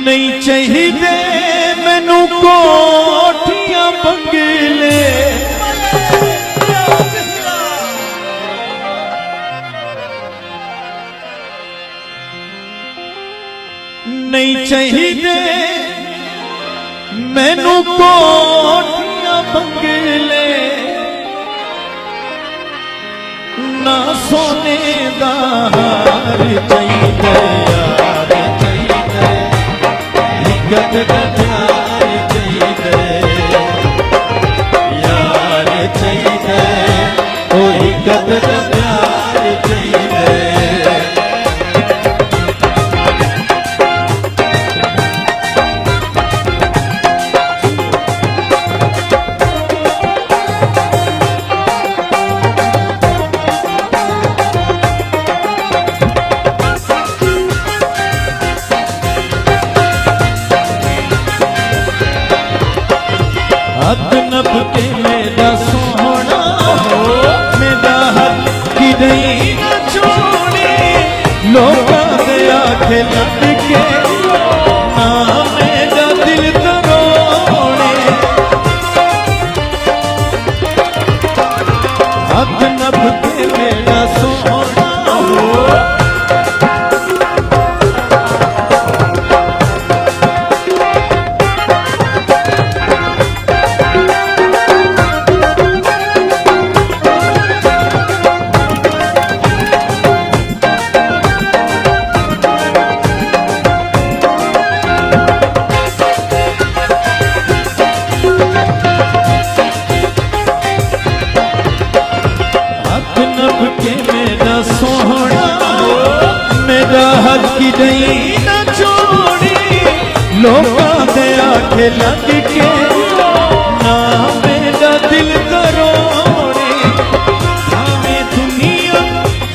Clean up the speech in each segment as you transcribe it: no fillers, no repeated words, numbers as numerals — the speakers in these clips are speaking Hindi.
नहीं चाहिए मैनू कोठियां बंगले, नहीं चाहिए मैनू कोठियां बंगले, ना सोने दा हार चाहिए यार चाहिए, हिकत दा प्यार चाहिए यार चाहिए, ओ हिकत दा प्यार चाहिए। हद नब के मेरा सोहना हो, मेरा हद की नहीं न छोड़े, लोका दे आखे लग के ना मेरा दिल तरोड़े। हद नब के मेरा सोहना हो, मेरा हद की नहीं न छोड़ी, लोका दे आखे लग के ना मेरा दिल तरोड़े। भावे दुनिया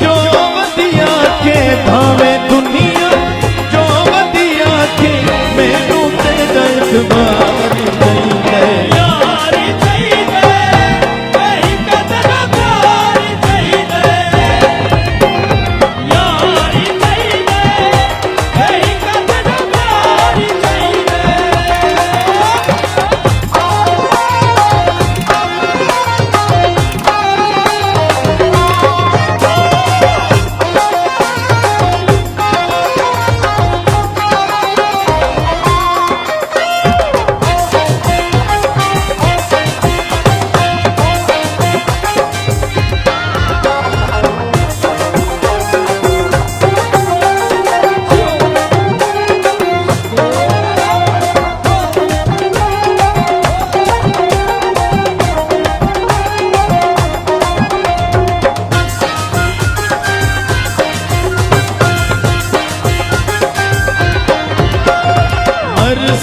जो वधिया के, भावे दुनिया जो वधिया के, मैनू तेरा इतबार चाहिए यार चाहिए, हिकत दा प्यार चाहिए यार चाहिए, हिकत दा प्यार चाहिए।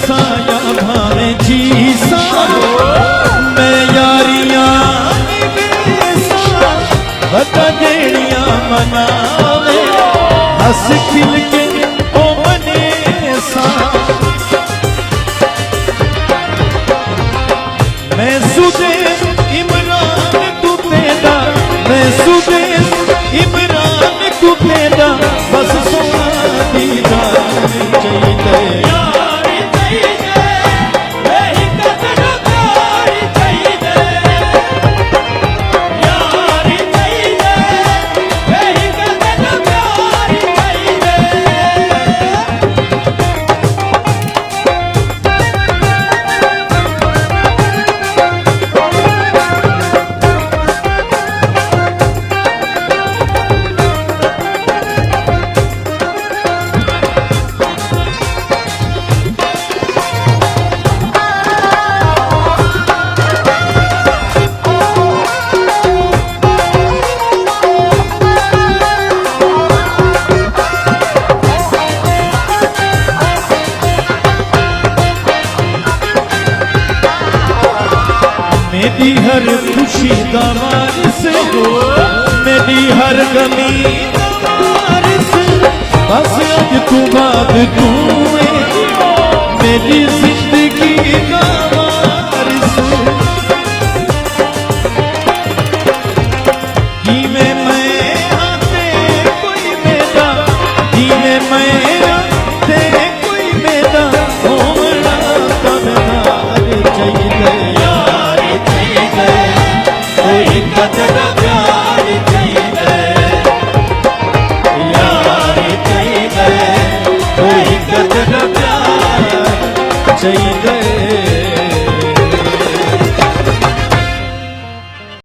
साया भावे जी सा मैं यारियां निवेसा, बता देनिया मनावे हस खिल के ओ मने सा। मैं सुदेश इमरान तू पेदा, मैं सुदेश इमरान तू पेदा, बस सोना दीदार चाहिए मेरी हर खुशी दा वारिस हो, मेरी हर गमी दा वारिस, बस अज तू बाद तू